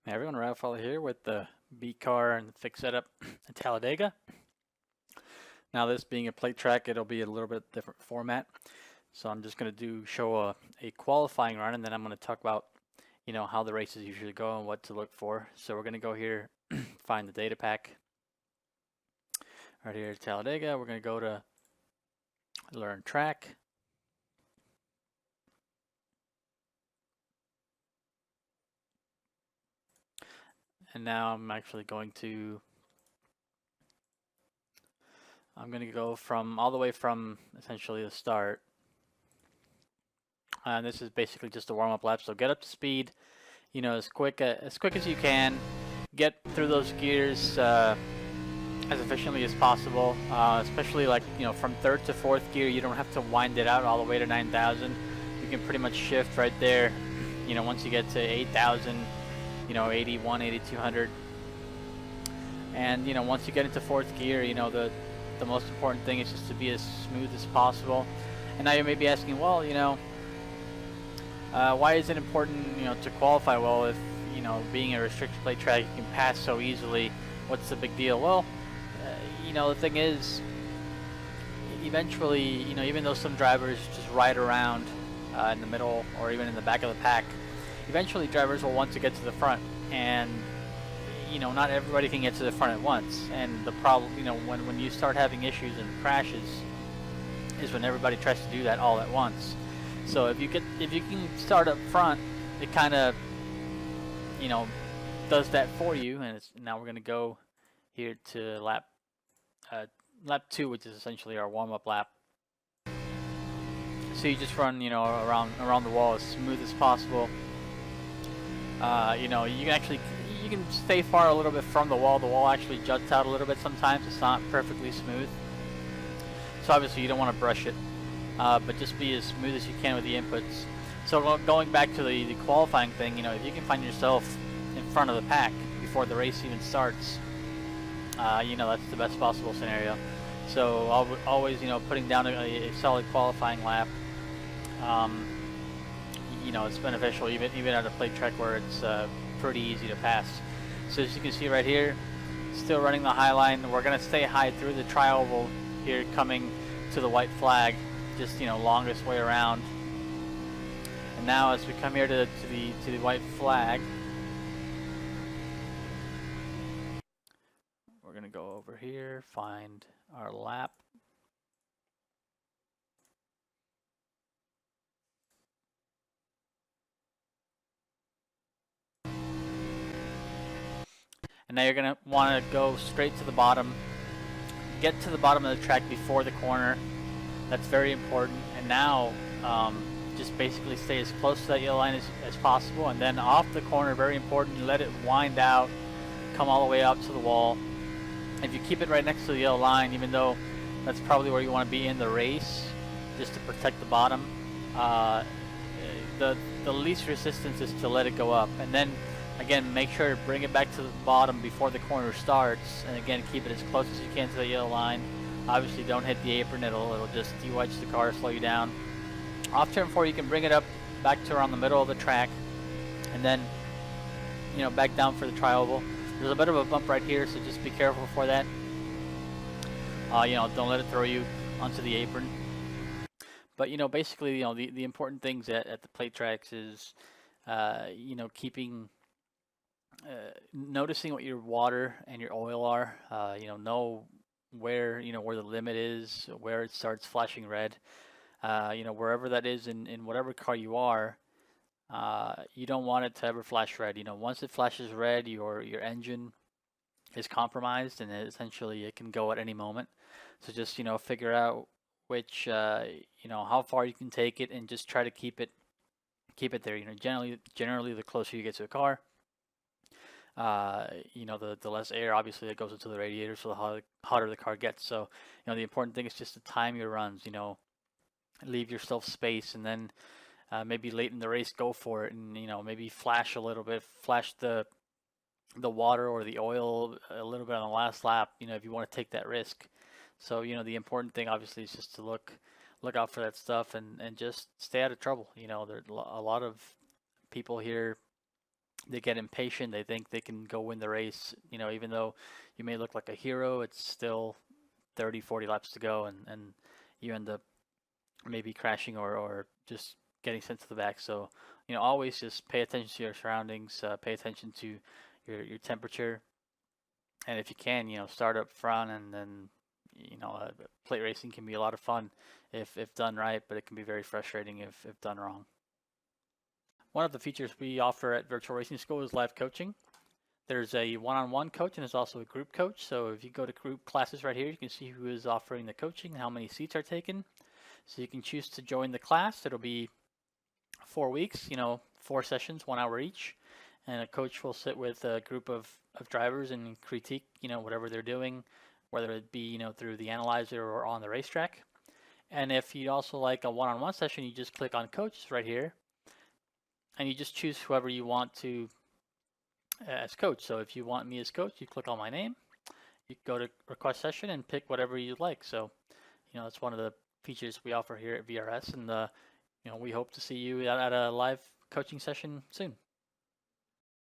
Hey everyone, Ray Alfalla here with the B car and the fixed setup at Talladega. Now this being a plate track, it'll be a little bit different format. So I'm just going to show a qualifying run, and then I'm going to talk about, how the races usually go and what to look for. So we're going to go here, find the data pack. Right here at Talladega, we're going to go to learn track. And now I'm actually going to go from all the way from essentially the start. And this is basically just a warm-up lap. So get up to speed, as quick as you can. Get through those gears as efficiently as possible. Especially from third to fourth gear, you don't have to wind it out all the way to 9,000. You can pretty much shift right there. Once you get to 8,000, 81, 8,200. And once you get into fourth gear, the most important thing is just to be as smooth as possible. And now you may be asking, well, why is it important, to qualify well if, being a restricted plate track, you can pass so easily? What's the big deal? Well, the thing is, eventually, even though some drivers just ride around in the middle or even in the back of the pack, eventually drivers will want to get to the front, and not everybody can get to the front at once. And the problem, when you start having issues and crashes, is when everybody tries to do that all at once. So if you can start up front, it kind of does that for you. And now we're going to go here to lap 2, which is essentially our warm-up lap. So you just run around the wall as smooth as possible. You can stay far a little bit from the wall. The wall actually juts out a little bit sometimes. It's not perfectly smooth. So obviously you don't want to brush it, but just be as smooth as you can with the inputs. So going back to the qualifying thing, if you can find yourself in front of the pack before the race even starts, that's the best possible scenario. So always, putting down a solid qualifying lap, it's beneficial even at a plate track where it's pretty easy to pass. So as you can see right here, still running the high line. We're going to stay high through the tri-oval here, coming to the white flag, just longest way around. And now as we come here to the white flag, we're going to go over here, find our lap. And now you're going to want to go straight to the bottom. Get to the bottom of the track before the corner. That's very important. And now just basically stay as close to that yellow line as possible. And then off the corner, very important, let it wind out, come all the way up to the wall. If you keep it right next to the yellow line, even though that's probably where you want to be in the race, just to protect the bottom, the least resistance is to let it go up. And then again, make sure to bring it back to the bottom before the corner starts, and again, keep it as close as you can to the yellow line. Obviously, don't hit the apron; it'll just de-wedge the car, slow you down. Off turn 4, you can bring it up back to around the middle of the track, and then back down for the tri-oval. There's a bit of a bump right here, so just be careful for that. Don't let it throw you onto the apron. But basically, the important things at the plate tracks is keeping. Noticing what your water and your oil are, know where the limit is, where it starts flashing red, wherever that is in whatever car you are, you don't want it to ever flash red. Once it flashes red, your engine is compromised, and essentially it can go at any moment. So just figure out which how far you can take it, and just try to keep it there. Generally the closer you get to the car, the less air obviously that goes into the radiator, so the hotter the car gets. So the important thing is just to time your runs. Leave yourself space, and then maybe late in the race go for it, and maybe flash a little bit, flash the water or the oil a little bit on the last lap, if you want to take that risk. So the important thing obviously is just to look out for that stuff, and just stay out of trouble. There's a lot of people here they get impatient. They think they can go win the race. Even though you may look like a hero, it's still 30, 40 laps to go, and you end up maybe crashing or just getting sent to the back. So, always just pay attention to your surroundings, pay attention to your temperature, and if you can, start up front, and then, plate racing can be a lot of fun if done right, but it can be very frustrating if done wrong. One of the features we offer at Virtual Racing School is live coaching. There's a one-on-one coach and there's also a group coach. So if you go to group classes right here, you can see who is offering the coaching, how many seats are taken. So you can choose to join the class. It'll be 4 weeks, 4 sessions, 1 hour each. And a coach will sit with a group of drivers and critique, whatever they're doing, whether it be, through the analyzer or on the racetrack. And if you'd also like a one-on-one session, you just click on coaches right here and you just choose whoever you want to as coach. So if you want me as coach, you click on my name, you go to request session and pick whatever you like. So, that's one of the features we offer here at VRS, and we hope to see you at a live coaching session soon.